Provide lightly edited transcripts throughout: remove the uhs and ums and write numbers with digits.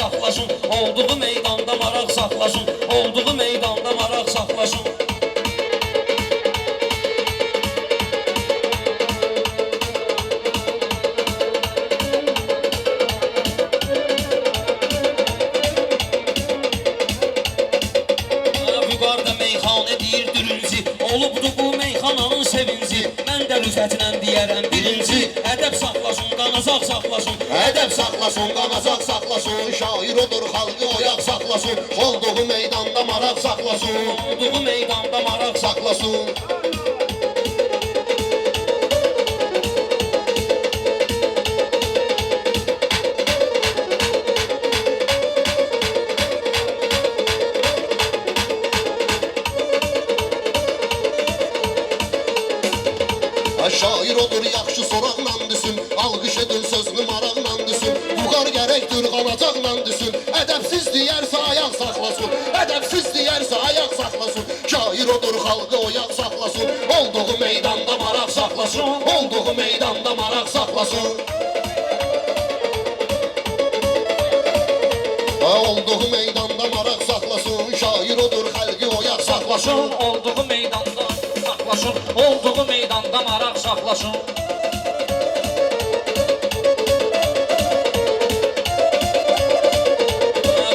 saxlasın. Olduğu meydanda maraq saxlasın. Olduğu meydanda maraq saxlasın. Vüqarda meyxanə deyir dürüncü, olubdu bu meyxananın sevinci. Mən də rüfətlə deyərəm birinci, ədəb saxlasın, qanacaq saxlasın. Ədəb saxlasın, qanacaq saxlasın. Şair odur, xalqı oyaq saxlasın. Olduğu meydanda maraq saxlasın. Olduğu meydanda maraq Saxlasın. Şair odur, yaxşı soraqla düşsün. Alqış edin, sözünü maraqla düşsün. Vüqar gərəkdir, qanacaqla düşsün. Ədəbsiz deyərsə ayaq saxlasın. Ədəbsiz deyərsə ayaq saxlasın. Şair odur, xalqı oyaq saxlasın. Olduğu meydanda maraq saxlasın. Olduğu meydanda maraq saxlasın. Olduğu meydanda maraq saxlasın. Şair odur, xalqı oyaq saxlasın. Olduğu meydanda saxlasın. Olduğu meydanda maraq saxlasın.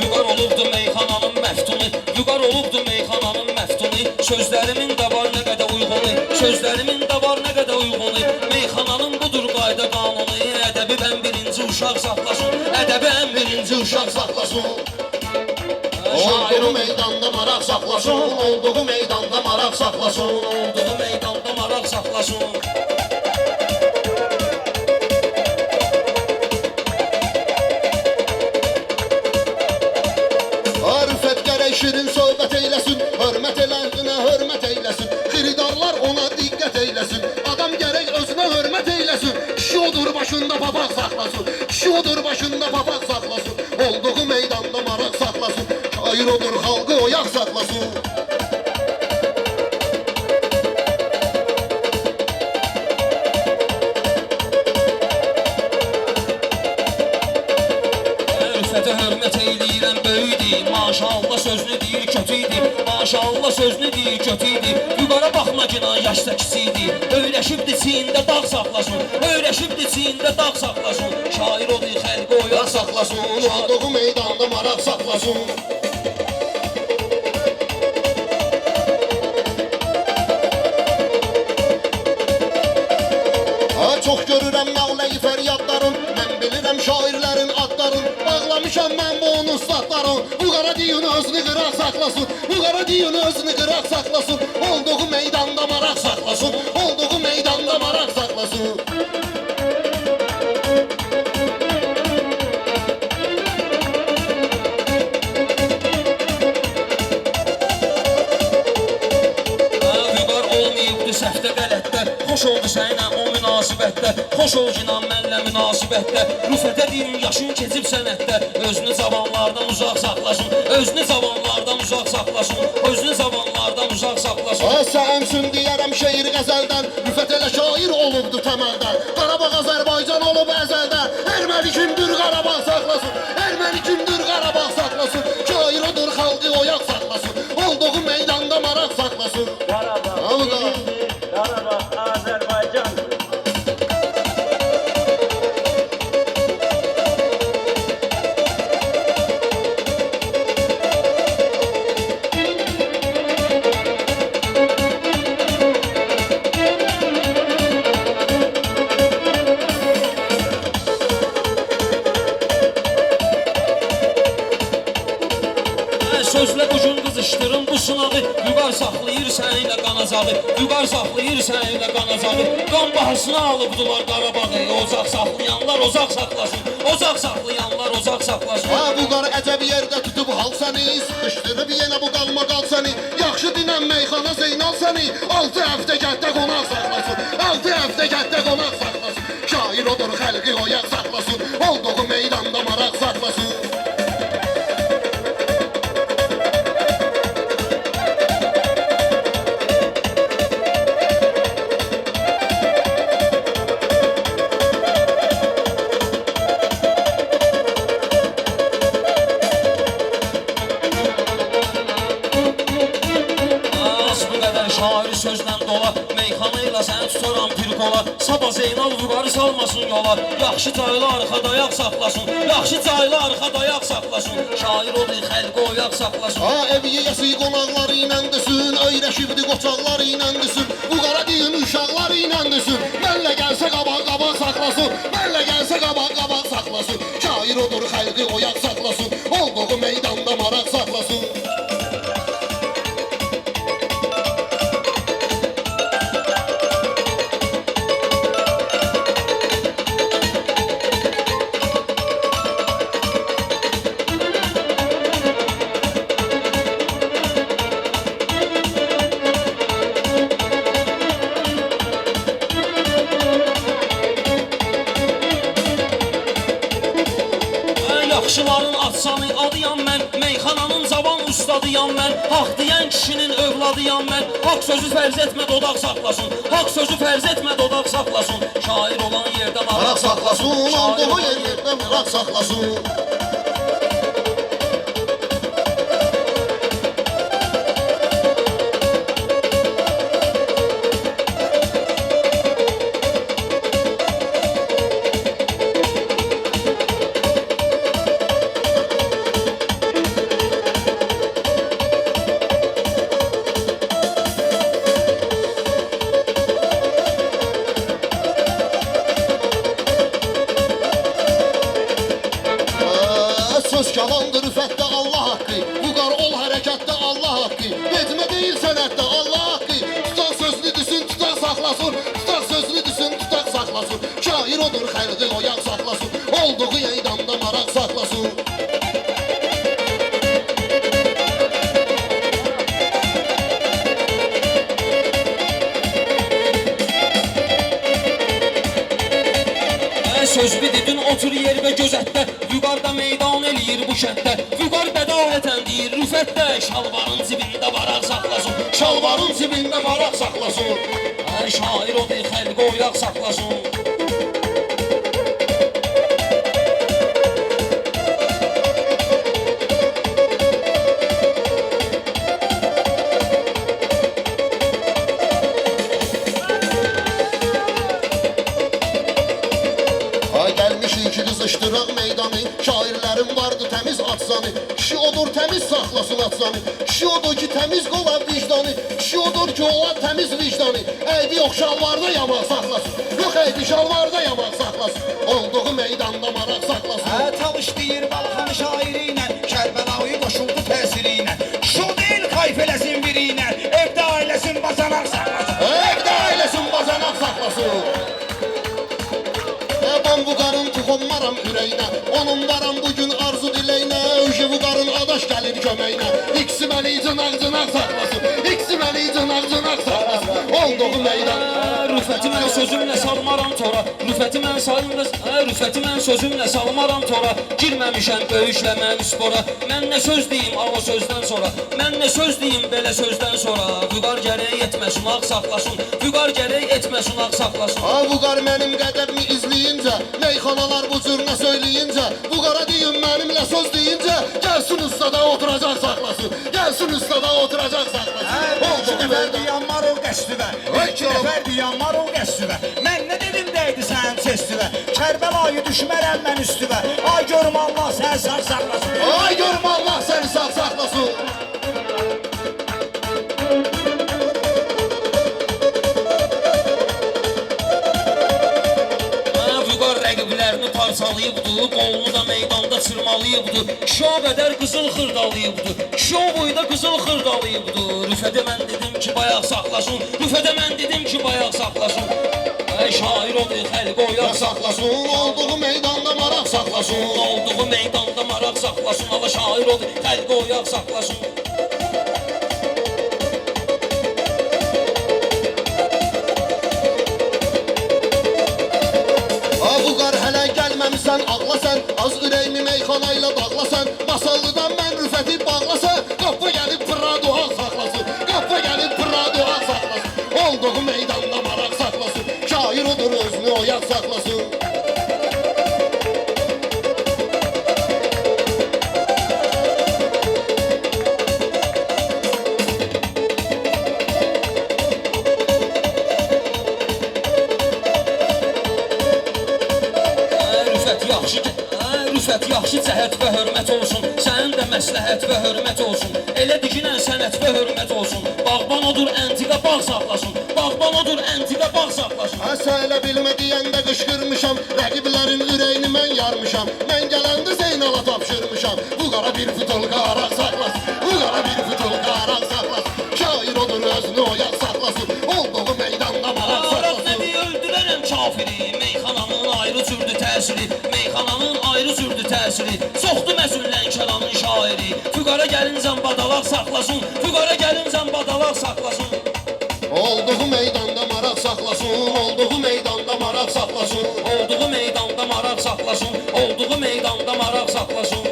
Vüqar olubdu meyxananın məftunu. Vüqar olubdu meyxananın məftunu. Sözlərimin də var nə qədər uygunu. Sözlərimin də var nə qədər uygunu. Meyxananın budur qayda qanunu. Ədəbi ən birinci uşaq saxlasın. Ədəbi ən birinci uşaq saxlasın. Olduğu meydanda maraq saxlasın. Olduğu meydanda maraq saxlasın. Olduğu meydanda maraq saxlasın. Rüfət gərək şirin söhbət eyləsin. Hörmət eləyinə hörmət eyləsin. Xiridarlar ona diqqət eyləsin. Adam gərək özünə hörmət eyləsin. Kişi odur başında papaq saxlasın. Kişi odur başında papaq saxlasın. Olduğu meydanda maraq saxlasın. Şair odur, xalqı oyaq saxlasın. Rüfətə hörmət eyləyirəm böyüdür. Maşallah sözünü deyir kötüydü. Maşallah sözünü deyir kötüydü. Vüqara baxma ki yaşda kiçiydi. Öyrəşibdi çiyində dağ saxlasın. Öyrəşibdi çiyində dağ saxlasın. Şair odur, xəlqi oyaq saxlasın. Olduğu meydanda maraq saxlasın. Çox görürəm nağləyi fəryadların. Mən bilirəm şairlərin adların. Bağlamışam mən bu onun statların. Vüqara deyin özünü qıraq saxlasın. Vüqara deyin özünü qıraq saxlasın. Olduğu meydanda maraq saxlasın. Olduğu meydanda maraq saxlasın. Vüqar olmayıbdı səhvdə qələtdə. Xoş oldu sənə o münasibətdə. Xoş ol ki mənlə münasibətdə. Rüfətə deyim yaşın keçib sənətdə. Özünü zamanlardan uzaq saxlasın. Özünü zamanlardan uzaq saxlasın. Özünü zamanlardan uzaq saxlasın. Sən üçün deyərəm şeir qəzəldən. Rüfət elə şair olubdu təməldən. Qarabağ Azərbaycan olub əzəldən. Erməni kimdir Qarabağ saxlasın. Erməni kimdir Qarabağ saxlasın. Şair odur, xalqı oyaq saxlasın. Olduğu meydanda maraq saxlasın. Qarabağ bizdir, Qarabağ Azərbaycandır. Sözlə ucun qızışdırın bu sınağı. Vüqar saxlayır səninlə qanacağı. Vüqar saxlayır səninlə qanacağı. Qan bahasına alıbdılar Qarabağı. Ocaq saxlayanlar ocaq saxlasın. Ocaq saxlayanlar ocaq saxlasın. Vüqar əcəb yerdə tutub hal səni. Sıxışdırıb yenə bu qalma qal səni. Yaxşı dinən meyxana Zeynal səni. 6 həftə gətdə qonaq saxlasın. 6 həftə gətdə qonaq saxlasın. Şair odur, xəlqi oyaq saxlasın. Olduğu meydanda maraq saxlasın. şairi sözlə dola Meyxana ilə səni tutaram bir qola Sabah Zeynal Vüqarı salmasın yola Yaxşı çaylı arxada ayaq saxlasın Yaxşı çaylı arxada ayaq saxlasın Şair odur xəlqi oyaq saxlasın Ha ev yiyəsi qonaqları ilə desin Öyrəşibdi qoçaqları ilə desin Bu qara deyim uşaqları ilə desin Mənlə gəlsə qabaq saxlasın Mənlə gəlsə qabaq saxlasın Şair odur xəlqi oyaq saxlasın Olduğu meydanda maraq saxlasın Yaxşıların atsanı adıyam mən Meyxananın cavan ustadıyam mən Haq deyən kişinin övladıyam mən Haq sözü fərz etmə dodaq saxlasın Haq sözü fərz etmə dodaq saxlasın Şair olan yerdə maraq saxlasın Olduğu yerdə maraq saxlasın Söz kalandır rüfətdə Allah haqqı Vüqar ol hərəkətdə Allah haqqı Getmə deyil sənətdə Allah haqqı Tutaq sözlü düşün, tutaq saxlasın Tutaq sözlü düşün, tutaq saxlasın Şair odur xəlqi oyaq saxlasın Olduğu yeydanda maraq saxlasın Söz bididin otur yerdə gözətdə Vüqarda meydan eləyir bu kənddə Vüqar bədavətən deyir rüfətdə Şalvarın cibində maraq saxlasın Şalvarın cibində maraq saxlasın Şair odur xəlqi oyaq saxlasın Gəlmişik ki qızışdıraq meydanı Şairlərin vardı təmiz atsanı Kişi odur təmiz saxlasın atsanı Kişi odur ki təmiz qola vicdanı Kişi odur ki ola təmiz vicdanı Əybi yox şalvarda yamaq saxlasın Yox əybi şalvarda yamaq saxlasın Olduğu meydanda maraq saxlasın Çalış deyir Balxan şairi ilə Kərbəlayı qoşuldu təsiri ilə Şu deyil kayf eləsin biri ilə Evdə ailəsin bacanaq saxlasın Evdə ailəsin bacanaq saxlasın Ben bu qarın tıxonmaram ürəyinə Onun varam bugün arzu diləyinə Öjü bu qarın adaş gəlir köməyinə İkisi məni cınaq saxlasın İkisi məni cınaq saxlasın Olduğu meydan Rüfəti mən sözümlə salmaram tora Rüfəti mən sözümlə salmaram tora Girməmişəm böyükləmə üspora Mən nə söz deyim o sözdən sonra Mən nə söz deyim belə sözdən sonra Vüqar gərək etmə sunaq saxlasın Vüqar gərək etmə sunaq saxlasın Bu qar mənim qədəbimi izləyincə Meyxanalar bu cür nə söyləyincə Bu qara deyim mənimlə söz deyincə Gəlsin ustada oturacaq saxlasın Gəlsin ustada oturacaq saxlasın İki nəfər deyən marul qəsdivə İki nəfər deyən marul qəsdivə Mən nə dedim deydi sən çestivə Kərbəlayı düşmərəm mən üstüvə Ay görüm Allah səni sağ saxlasın Ay görüm Allah səni sağ saxlasın Rəqiblərini parçalayıbdı, qolunu da meydanda çırmalayıbdı Kişi o qədər qızıl xırdalayıbdı, kişi o boyda qızıl xırdalayıbdı Rüfədə mən dedim ki bayaq saxlasın, Rüfədə mən dedim ki bayaq saxlasın Şair odur xəlqi oyaq saxlasın, olduğu meydanda maraq saxlasın Olduğu meydanda maraq saxlasın, ala şair odur xəlqi oyaq saxlasın Gəlməmisən ağlasan, az ürəyimi meyxanayla bağlasan Masallıdan mən rüfəti bağlasan Qapı gəlib pırra duaq saxlasın Qapı gəlib pırra duaq saxlasın Olduğu meydanda maraq saxlasın Şair odur özünü oyaq saxlasın Rüfət yaxşı cəhət və hörmət olsun, sənin də məsləhət və hörmət olsun. Elə diginən sənət və hörmət olsun. Bağban odur, əntiqə bağ saxlasın. Bağban odur, əntiqə bağ saxlasın. Həsə elə bilmə deyəndə qışqırmışam, rəqiblərin ürəyini mən yarmışam. Mən gələndə Zeynala tapşırmışam. Bu qara bir futulka araq saxlasın, bu qara bir futulka araq saxlasın. Şair odur, özünü oyaq saxlasın, olduğu meydanda maraq Araq saxlasın. nədir, öldürərəm kafiri. Meyxananın ayrı cürdü təsiri, meyxananın ayrı cürdü təsiri. Çoxdur məsul Lənkəranın şairi. Füqara gəlincən badalaq saxlasın, füqara gəlincən badalaq saxlasın. Olduğu meydanda maraq saxlasın, olduğu meydanda maraq saxlasın. Olduğu meydanda maraq saxlasın, olduğu meydanda maraq saxlasın.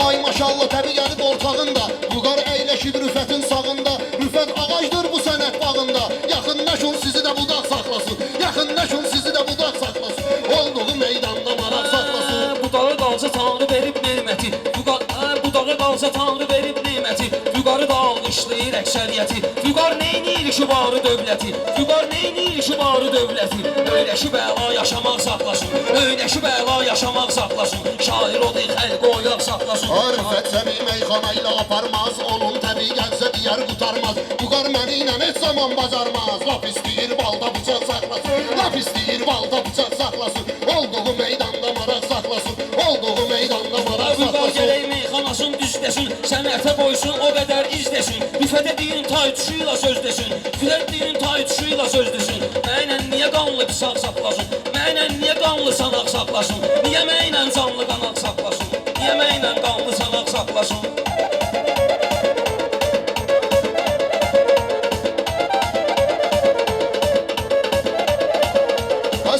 Ay maşallah təbii gəlib ortağında, Vüqar əyləşib Rüfətin sağında. Rüfət ağacdır bu sənət bağında, yaxınlaşın sizi də budaq saxlasın, yaxınlaşın sizi də budaq saxlasın. Olduğu meydanda maraq saxlasın. Budağı qalsa Tanrı verib neməti, budağı qalsa Tanrı verib neməti. Vüqarı da alqışlayır əksəriyyəti. Vüqar neynir ki varı dövləti, Vüqar neynir ki varı dövləti. Öyləşi bəla yaşamaq saxlasın, öyləşi bəla yaşamaq saxlasın. Şair odur, xəlq oyaq saxlasın. Rüfət səni meyxana ilə aparmaz, onun təbii gəlsə deyər qutarmaz. Vüqar məni ilə heç zaman bacarmaz. Laf istəyir balda bıçaq saxlasın, laf istəyir balda bıçaq saxlasın. Olduğu meydanda maraq saxlasın, olduğu meydanda maraq Vüqar saxlasın. gərək meyxanasın düzləsin, sənətə boysun o qədər izləsin. Rüfət ediyin tay tuşuyla söz desin, Rüfət ediyin tay tuşuyla söz desin. Mənlə niyə qanlı pisaq saxlasın, mənlə niyə qanlı sanaq saxlasın, niyə mənlə canlı qanaq saxlasın, niyə mənlə qanlı sanaq saxlasın.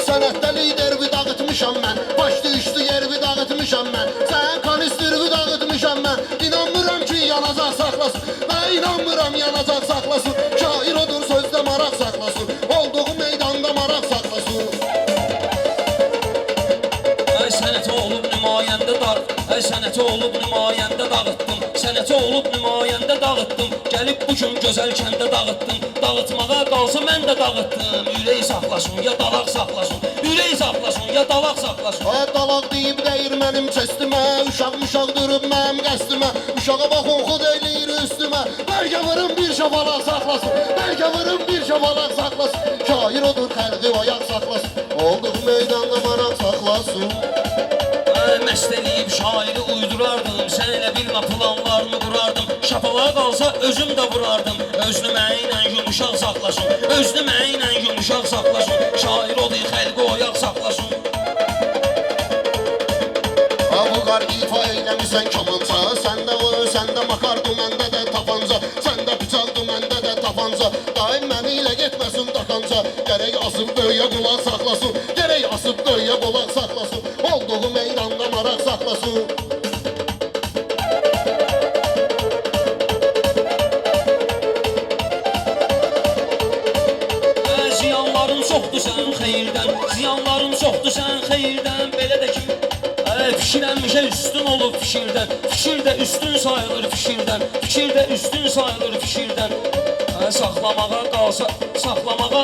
Sənətdə lidervi dağıtmışam mən, başlı üstü yervi dağıtmışam mən. Sən kanistirvi dağıtmışam mən, inanmıram ki yanacaq saxlasın, mən inanmıram yanacaq saxlasın. Şair odur, sözdə maraq saxlasın, olduğu meydanda maraq saxlasın. Ay sənəti olub nümayəndə ay sənəti olub nümayəndə dağıtdım, sənəti olub nümayəndə dağıtdım. Gəlib bu gün gözəl kəndə dağıtdım, dağıtmağa qalsa mən də dağıtdım. Ürək saxlasın, ya dalaq saxlasın, ürək saxlasın, ya dalaq saxlasın. Dalaq deyib dəyir mənim çestimə, uşaq durub mənim qəstimə. Uşağa baxın, xud eləyir üstümə, bəlkə vırım bir şabalaq saxlasın, bəlkə vırım bir şabalaq saxlasın. Şair odur, xəlqi oyaq saxlasın, olduğu meydanda maraq saxlasın. Məst eləyib şairi uydurardım, sən elə bilmə planlarını qurardım. Şapalağa qalsa özüm də vurardım, özünü mənimlə yumuşaq saxlasın, özünü mənimlə yumuşaq saxlasın. Şair odur, xəlqi oyaq saxlasın. Vüqar ifa eyləmisən kamanca, səndə makardı, məndə də tapanca. Səndə bıçaqdı, məndə də tapanca. Daim məni ilə getməsin takanca. Gərək asıb böyüyə qulaq saxlasın, gərək asıb böyüyə qulaq saxlasın. Olduğu meydanda maraq saxlasın. Ziyanların çoxdur sən xeyirdən, ziyanların çoxdur sən xeyirdən. Belə də ki, fikirənmişə üstün olub fikirdən, fikir də üstün sayılır fikirdən, fikir də üstün sayılır fikirdən. Saxlamağa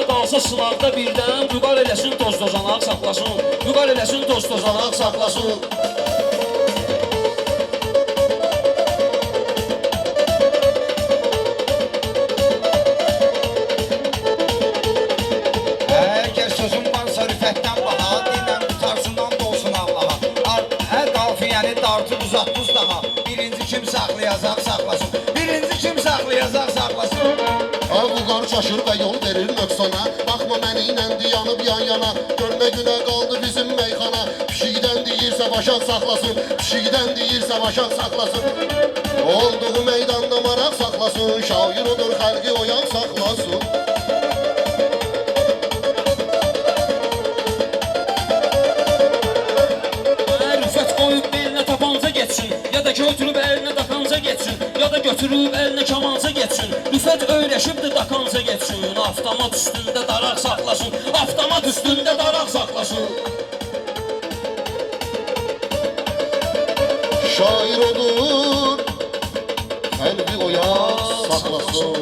qalsa sınaqda birdən. Vüqar eləsin toz tozanaq saxlasın, Vüqar eləsin toz tozanaq saxlasın. Əgər sözüm varsa Rüfətdən baha, dinlən qutarsından dolsun Allaha. Qafiyəni dartıb uzatdız daha, birinci kim saxlayacaq saxlasın, birinci kim saxlayacaq saxlasın. Vüqar çaşır və yol verir nöqsana, baxma məni ilə dayanıb yan yana. Görmə günə qaldı bizim meyxana, pişikdən deyirsə başaq saxlasın, pişikdən deyirsə başaq saxlasın. Olduğu meydanda maraq saxlasın, şair odur, xəlqi oyaq saxlasın. Rüfət qoyub belinə tapanca getsin, ya da götürüb əlinə tapanca getsin, ya da götürüb götürüb əlinə kamanca geçsin. Rüfət öyrəşibdir dakanca geçsin. Avtomat üstündə daraq saxlasın. Avtomat üstündə daraq saxlasın. Şair odur, kalbi oyan saklasın.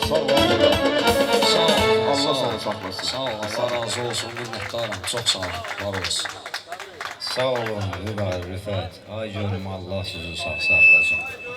Sağ ol. Allah seni saklasın. Sağ ol, Allah razı olsun, minnətdaram. Çox sağ ol, var olsun. Sağ olun Rüfət. Ay görüm Allah sizi sağ saxlasın.